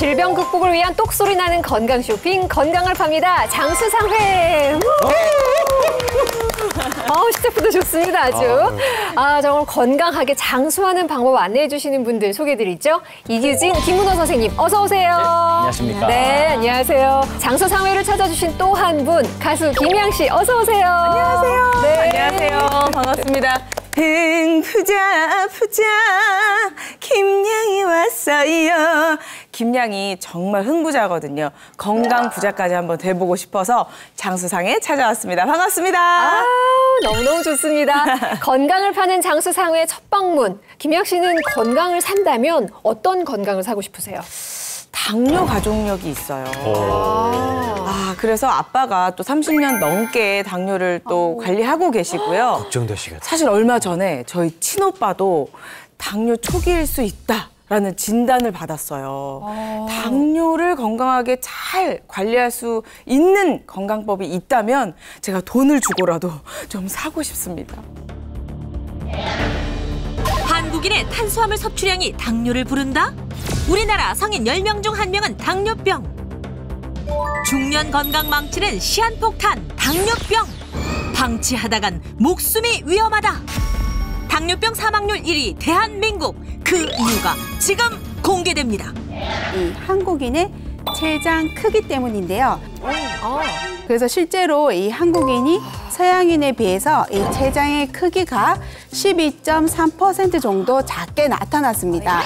질병 극복을 위한 똑소리 나는 건강 쇼핑, 건강을 팝니다. 장수상회. 시작부터 좋습니다, 아주. 정말 건강하게 장수하는 방법 안내해 주시는 분들 소개해드리죠. 이규진, 김문호 선생님, 어서 오세요. 네, 안녕하십니까. 네, 안녕하세요. 장수상회를 찾아주신 또 한 분, 가수 김양 씨, 어서 오세요. 안녕하세요. 네. 안녕하세요. 반갑습니다. 흥부자 김양이 왔어요. 김양이 정말 흥부자거든요. 건강 부자까지 한번 돼보고 싶어서 장수상에 찾아왔습니다. 반갑습니다. 너무너무 좋습니다. 건강을 파는 장수상회 첫 방문. 김양 씨는 건강을 산다면 어떤 건강을 사고 싶으세요? 당뇨 가족력이 있어요. 그래서 아빠가 또 30년 넘게 당뇨를 또 관리하고 계시고요. 걱정되시겠다. 사실 얼마 전에 저희 친오빠도 당뇨 초기일 수 있다라는 진단을 받았어요. 당뇨를 건강하게 잘 관리할 수 있는 건강법이 있다면 제가 돈을 주고라도 좀 사고 싶습니다. 한국인의 탄수화물 섭취량이 당뇨를 부른다? 우리나라 성인 10명 중 1명은 당뇨병. 중년 건강 망치는 시한폭탄, 당뇨병. 방치하다간 목숨이 위험하다. 당뇨병 사망률 1위 대한민국. 그 이유가 지금 공개됩니다. 이 한국인의 췌장 크기 때문인데요. 그래서 실제로 이 한국인이 서양인에 비해서 이 췌장의 크기가 12.3% 정도 작게 나타났습니다.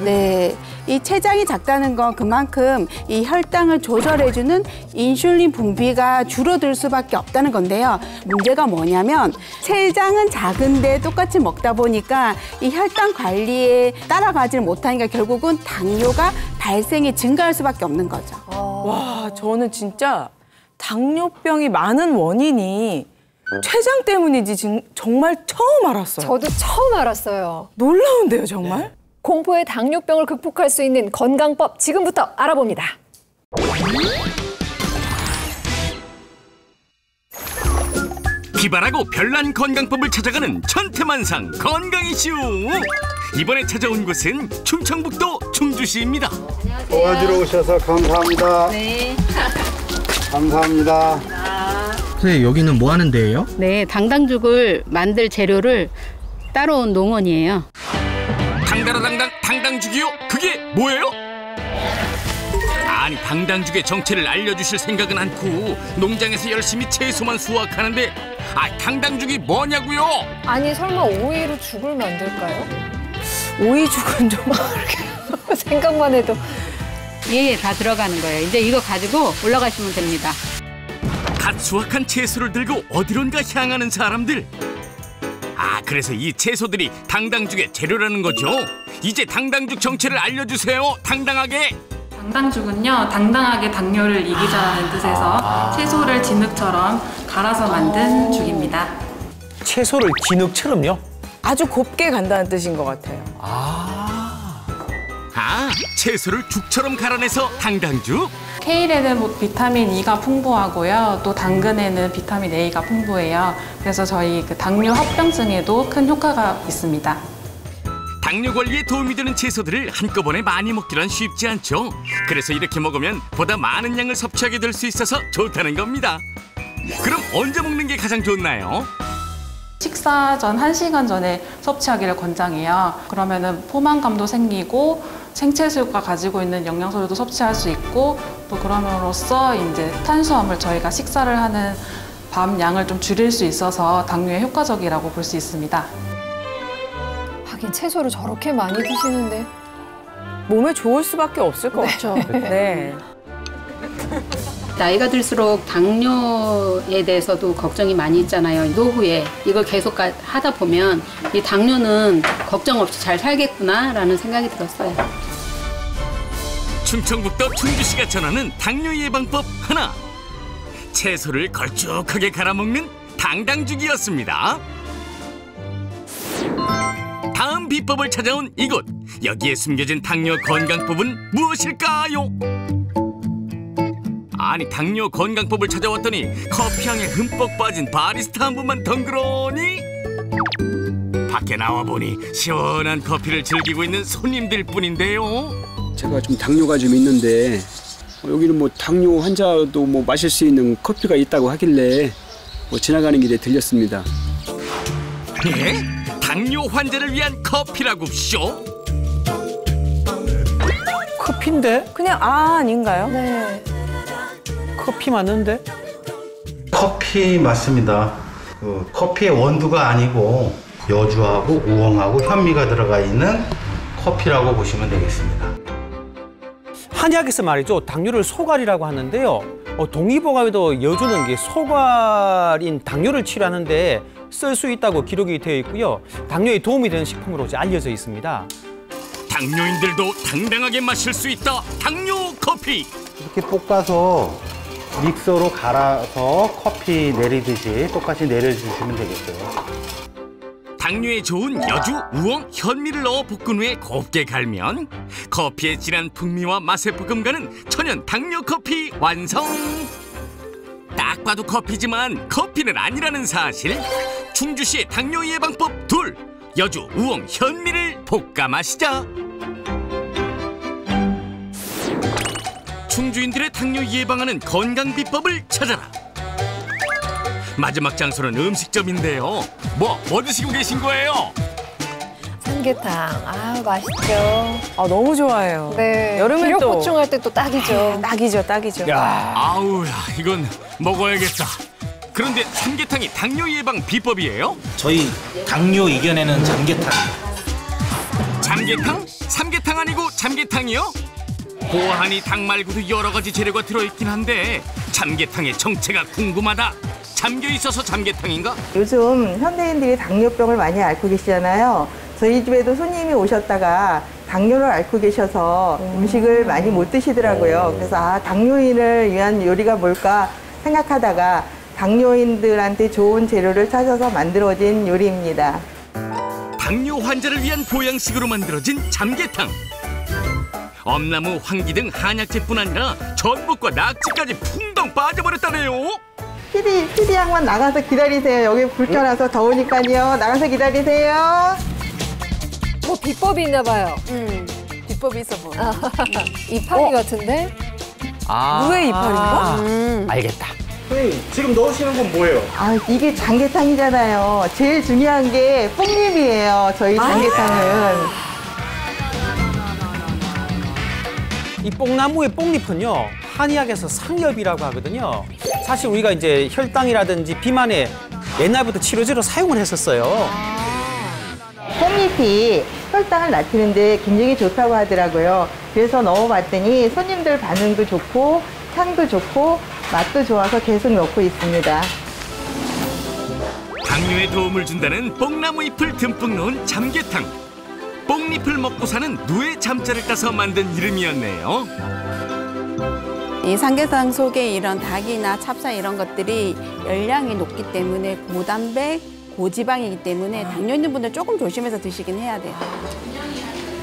네, 이 췌장이 작다는 건 그만큼 이 혈당을 조절해주는 인슐린 분비가 줄어들 수밖에 없다는 건데요. 문제가 뭐냐면 췌장은 작은데 똑같이 먹다 보니까 이 혈당 관리에 따라가지를 못하니까 결국은 당뇨가 발생이 증가할 수밖에 없는 거죠. 와, 저는 진짜 당뇨병이 많은 원인이 췌장 때문인지 정말 처음 알았어요. 저도 처음 알았어요. 놀라운데요, 정말? 네. 공포의 당뇨병을 극복할 수 있는 건강법 지금부터 알아봅니다. 기발하고 별난 건강법을 찾아가는 천태만상 건강 이슈. 이번에 찾아온 곳은 충청북도 충주시입니다. 도와주러 오셔서 감사합니다. 네. 감사합니다. 선생님, 여기는 뭐 하는 데예요? 네, 당당죽을 만들 재료를 따로 온 농원이에요. 당당죽이요? 그게 뭐예요? 아니, 당당죽의 정체를 알려주실 생각은 않고 농장에서 열심히 채소만 수확하는데 당당죽이 뭐냐고요? 아니, 설마 오이로 죽을 만들까요? 오이죽은 좀 생각만 해도. 예, 다 들어가는 거예요. 이제 이거 가지고 올라가시면 됩니다. 갓 수확한 채소를 들고 어디론가 향하는 사람들. 그래서 이 채소들이 당당죽의 재료라는 거죠. 이제 당당죽 정체를 알려주세요. 당당하게. 당당죽은요, 당당하게 당뇨를 이기자라는 뜻에서 채소를 진흙처럼 갈아서 만든 죽입니다. 채소를 진흙처럼요? 아주 곱게 간다는 뜻인 것 같아요. 채소를 죽처럼 갈아내서 당당죽? 케일에는 비타민 E가 풍부하고요. 또 당근에는 비타민 A가 풍부해요. 그래서 저희 당뇨 합병증에도 큰 효과가 있습니다. 당뇨 관리에 도움이 되는 채소들을 한꺼번에 많이 먹기란 쉽지 않죠. 그래서 이렇게 먹으면 보다 많은 양을 섭취하게 될 수 있어서 좋다는 겁니다. 그럼 언제 먹는 게 가장 좋나요? 식사 전 1시간 전에 섭취하기를 권장해요. 그러면은 포만감도 생기고 생채소가 가지고 있는 영양소들도 섭취할 수 있고 또 그럼으로써 이제 탄수화물 저희가 식사를 하는 밤 양을 좀 줄일 수 있어서 당뇨에 효과적이라고 볼 수 있습니다. 하긴 채소를 저렇게 많이 드시는데 몸에 좋을 수밖에 없을 것 같죠. 네. 나이가 들수록 당뇨에 대해서도 걱정이 많이 있잖아요. 노후에 이걸 계속 하다 보면 이 당뇨는 걱정 없이 잘 살겠구나라는 생각이 들었어요. 충청북도 충주시가 전하는 당뇨 예방법 하나. 채소를 걸쭉하게 갈아먹는 당당죽이었습니다. 다음 비법을 찾아온 이곳. 여기에 숨겨진 당뇨 건강법은 무엇일까요? 아니, 당뇨 건강법을 찾아왔더니 커피향에 흠뻑 빠진 바리스타 한 분만 덩그러니 밖에 나와보니 시원한 커피를 즐기고 있는 손님들 뿐인데요. 제가 좀 당뇨가 좀 있는데 여기는 뭐 당뇨 환자도 뭐 마실 수 있는 커피가 있다고 하길래 뭐 지나가는 길에 들렸습니다. 예? 당뇨 환자를 위한 커피라고 쇼? 커피인데? 그냥 아닌가요? 네. 커피 맞는데? 커피 맞습니다. 그 커피의 원두가 아니고 여주하고 우엉하고 현미가 들어가 있는 커피라고 보시면 되겠습니다. 한의학에서 말이죠. 당뇨를 소갈이라고 하는데요. 동의보감에도 여주는 게 소갈인 당뇨를 치료하는데 쓸 수 있다고 기록이 되어 있고요. 당뇨에 도움이 되는 식품으로 알려져 있습니다. 당뇨인들도 당당하게 마실 수 있다. 당뇨 커피. 이렇게 볶아서 믹서로 갈아서 커피 내리듯이 똑같이 내려주시면 되겠어요. 당뇨에 좋은 여주, 우엉, 현미를 넣어 볶은 후에 곱게 갈면 커피의 진한 풍미와 맛의 버금가는 천연 당뇨 커피 완성! 딱 봐도 커피지만 커피는 아니라는 사실. 충주시의 당뇨 예방법 2, 여주, 우엉, 현미를 볶아 마시자. 충주인들의 당뇨 예방하는 건강 비법을 찾아라. 마지막 장소는 음식점인데요. 뭐 드시고 계신 거예요? 삼계탕. 아, 맛있죠. 아, 너무 좋아해요. 네. 여름에 기력 또 보충할 때 또 딱이죠. 딱이죠, 딱이죠. 아우야, 이건 먹어야겠다. 그런데 삼계탕이 당뇨 예방 비법이에요? 저희 당뇨 이겨내는 잠계탕. 잠계탕? 삼계탕 아니고 잠계탕이요? 보아하니 닭 말고도 여러 가지 재료가 들어있긴 한데 잠계탕의 정체가 궁금하다. 잠겨 있어서 잠계탕인가? 요즘 현대인들이 당뇨병을 많이 앓고 계시잖아요. 저희 집에도 손님이 오셨다가 당뇨를 앓고 계셔서 음식을 많이 못 드시더라고요. 그래서 당뇨인을 위한 요리가 뭘까 생각하다가 당뇨인들한테 좋은 재료를 찾아서 만들어진 요리입니다. 당뇨 환자를 위한 보양식으로 만들어진 잠계탕. 엄나무, 황기 등 한약재뿐 아니라 전복과 낙지까지 풍덩 빠져버렸다네요. PD 양반 나가서 기다리세요. 여기 불 켜놔서 더우니까요. 나가서 기다리세요. 뭐 비법이 있나 봐요. 비법이 있어 보여. 이파리 같은데? 무의 이파리인가? 알겠다. 선생님, 지금 넣으시는 건 뭐예요? 이게 잠계탕이잖아요. 제일 중요한 게 뽕잎이에요. 저희 잠계탕은. 이 뽕나무의 뽕잎은요, 한의학에서 상엽이라고 하거든요. 사실 우리가 이제 혈당이라든지 비만에 옛날부터 치료제로 사용을 했었어요. 뽕잎이 혈당을 낮추는데 굉장히 좋다고 하더라고요. 그래서 넣어봤더니 손님들 반응도 좋고 향도 좋고 맛도 좋아서 계속 넣고 있습니다. 당뇨에 도움을 준다는 뽕나무 잎을 듬뿍 넣은 잠계탕. 뽕잎을 먹고 사는 누의 잠자를 따서 만든 이름이었네요. 이 삼계탕 속에 이런 닭이나 찹쌀 이런 것들이 열량이 높기 때문에 고단백, 고지방이기 때문에 당뇨 있는 분들 조금 조심해서 드시긴 해야 돼요.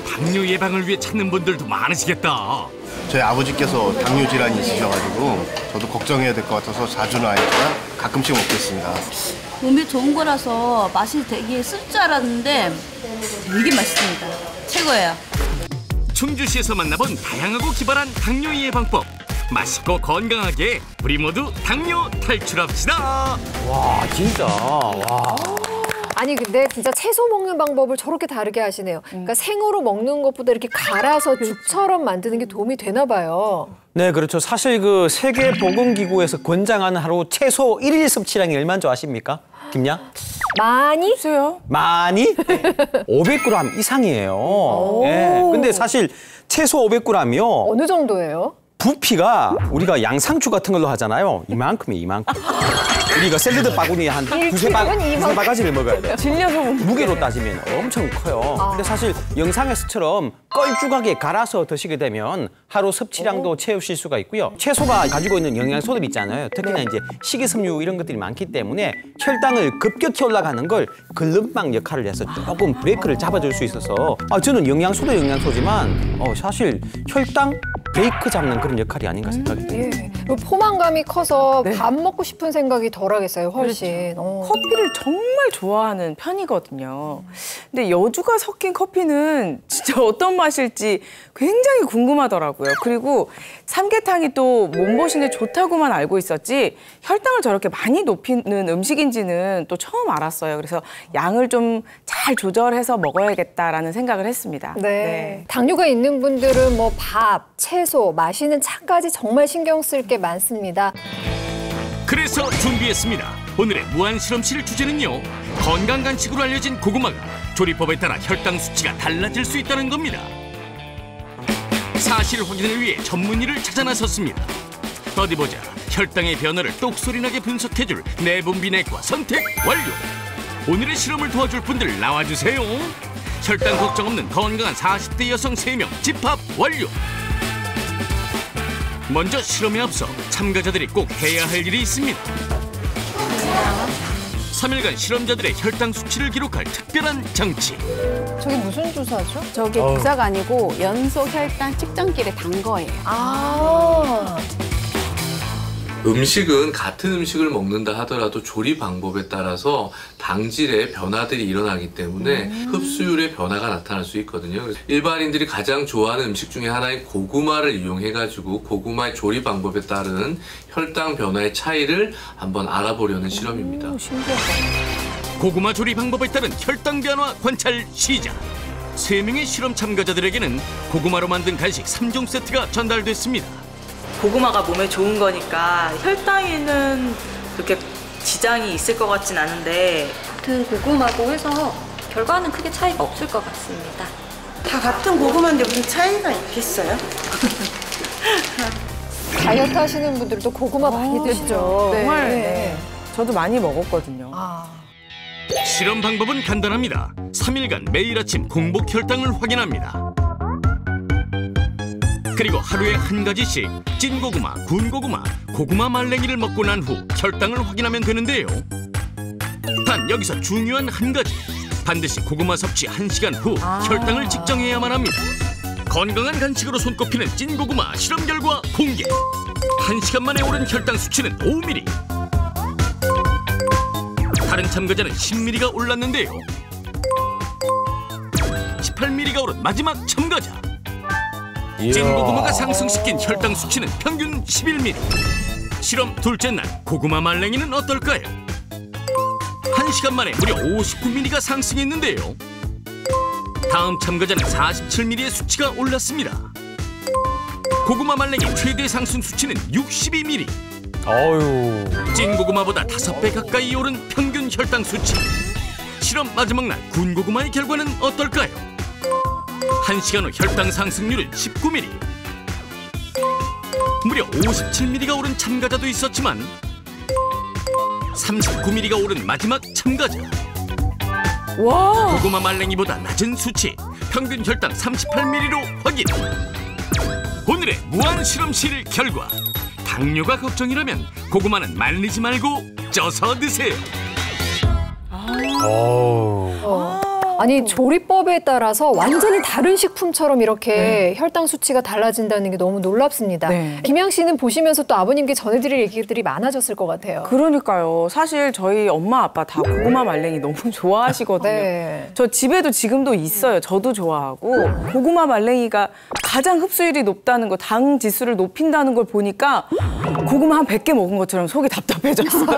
당뇨 예방을 위해 찾는 분들도 많으시겠다. 저희 아버지께서 당뇨 질환이 있으셔가지고 저도 걱정해야 될 것 같아서 자주는 아니지만 가끔씩 먹고 있습니다. 몸에 좋은 거라서 맛이 되게 쓸 줄 알았는데 되게 맛있습니다. 최고예요. 충주시에서 만나본 다양하고 기발한 당뇨 예방법. 맛있고 건강하게 우리 모두 당뇨 탈출합시다. 와, 진짜. 와. 아니 근데 진짜 채소 먹는 방법을 저렇게 다르게 하시네요. 그러니까 생으로 먹는 것보다 이렇게 갈아서 죽처럼 만드는 게 도움이 되나 봐요. 네, 그렇죠. 사실 그 세계보건기구에서 권장하는 하루 채소 1일 섭취량이 얼마인 줄 아십니까? 김양? 많이? 있어요. 많이? 500g 이상이에요. 네, 근데 사실 채소 500g이요. 어느 정도예요? 부피가 우리가 양상추 같은 걸로 하잖아요. 이만큼이에요, 이만큼. 우리가 샐러드 바구니에 한 두세 바가지를 먹어야 돼요. 질려서 무게로 따지면 엄청 커요. 근데 사실 영상에서처럼 껄쭉하게 갈아서 드시게 되면 하루 섭취량도 채우실 수가 있고요. 채소가 가지고 있는 영양소들 있잖아요. 특히나 이제 식이섬유 이런 것들이 많기 때문에 혈당을 급격히 올라가는 걸 글름방 역할을 해서 조금 브레이크를 잡아줄 수 있어서 저는 영양소도 영양소지만 사실 혈당 브레이크 잡는 그런 역할이 아닌가 생각이 듭니다. 예. 그리고 포만감이 커서 네. 밥 먹고 싶은 생각이 덜 하겠어요, 훨씬. 커피를 정말 좋아하는 편이거든요. 근데 여주가 섞인 커피는 진짜 어떤 맛일지 굉장히 궁금하더라고요. 그리고 삼계탕이 또 몸보신에 좋다고만 알고 있었지 혈당을 저렇게 많이 높이는 음식인지는 또 처음 알았어요. 그래서 양을 좀 잘 조절해서 먹어야겠다라는 생각을 했습니다. 네. 당뇨가 있는 분들은 뭐 밥, 채소, 마시는 차까지 정말 신경 쓸 게 많습니다. 그래서 준비했습니다. 오늘의 무한 실험실 주제는요. 건강 간식으로 알려진 고구마가 조리법에 따라 혈당 수치가 달라질 수 있다는 겁니다. 사실 확인을 위해 전문의를 찾아 나섰습니다. 어디 보자. 혈당의 변화를 똑소리나게 분석해줄 내분비내과 선택 완료. 오늘의 실험을 도와줄 분들 나와주세요. 혈당 걱정 없는 건강한 40대 여성 3명 집합 완료. 먼저 실험에 앞서 참가자들이 꼭 해야 할 일이 있습니다. 3일간 실험자들의 혈당 수치를 기록할 특별한 장치. 저게 무슨 조사죠? 저게 조사가 아니고 연소 혈당 측정기를 단 거예요. 음식은 같은 음식을 먹는다 하더라도 조리 방법에 따라서 당질의 변화들이 일어나기 때문에 흡수율의 변화가 나타날 수 있거든요. 일반인들이 가장 좋아하는 음식 중에 하나인 고구마를 이용해가지고 고구마의 조리 방법에 따른 혈당 변화의 차이를 한번 알아보려는 실험입니다. 고구마 조리 방법에 따른 혈당 변화 관찰 시작. 3명의 실험 참가자들에게는 고구마로 만든 간식 3종 세트가 전달됐습니다. 고구마가 몸에 좋은 거니까 혈당에는 그렇게 지장이 있을 것 같진 않은데 같은 고구마고 해서 결과는 크게 차이가 없을 것 같습니다. 다 같은 고구마인데 무슨 차이가 있겠어요? 다이어트 하시는 분들도 고구마 많이 드시죠. 정말 네. 저도 많이 먹었거든요. 실험 방법은 간단합니다. 3일간 매일 아침 공복 혈당을 확인합니다. 그리고 하루에 한 가지씩 찐고구마, 군고구마, 고구마 말랭이를 먹고 난 후 혈당을 확인하면 되는데요. 단 여기서 중요한 한 가지. 반드시 고구마 섭취 1시간 후 혈당을 측정해야만 합니다. 건강한 간식으로 손꼽히는 찐고구마 실험 결과 공개. 1시간 만에 오른 혈당 수치는 5mg. 다른 참가자는 10mg가 올랐는데요. 18mg가 오른 마지막 참가자. 찐고구마가 상승시킨 혈당 수치는 평균 11mg. 실험 둘째 날 고구마 말랭이는 어떨까요? 1시간 만에 무려 59mg가 상승했는데요. 다음 참가자는 47mg의 수치가 올랐습니다. 고구마 말랭이 최대 상승 수치는 62mg. 찐고구마보다 5배 가까이 오른 평균 혈당 수치. 실험 마지막 날 군고구마의 결과는 어떨까요? 1시간 후 혈당 상승률은 19mg. 무려 57mg가 오른 참가자도 있었지만 39mg가 오른 마지막 참가자. 고구마 말랭이보다 낮은 수치, 평균 혈당 38mg로 확인. 오늘의 무한실험실 결과. 당뇨가 걱정이라면 고구마는 말리지 말고 쪄서 드세요. 아니 조리법에 따라서 완전히 다른 식품처럼 이렇게 혈당 수치가 달라진다는 게 너무 놀랍습니다. 김양 씨는 보시면서 또 아버님께 전해드릴 얘기들이 많아졌을 것 같아요. 그러니까요. 사실 저희 엄마 아빠 다 고구마 말랭이 너무 좋아하시거든요. 저 집에도 지금도 있어요. 저도 좋아하고 고구마 말랭이가 가장 흡수율이 높다는 거, 당 지수를 높인다는 걸 보니까 고구마 한 100개 먹은 것처럼 속이 답답해졌어요.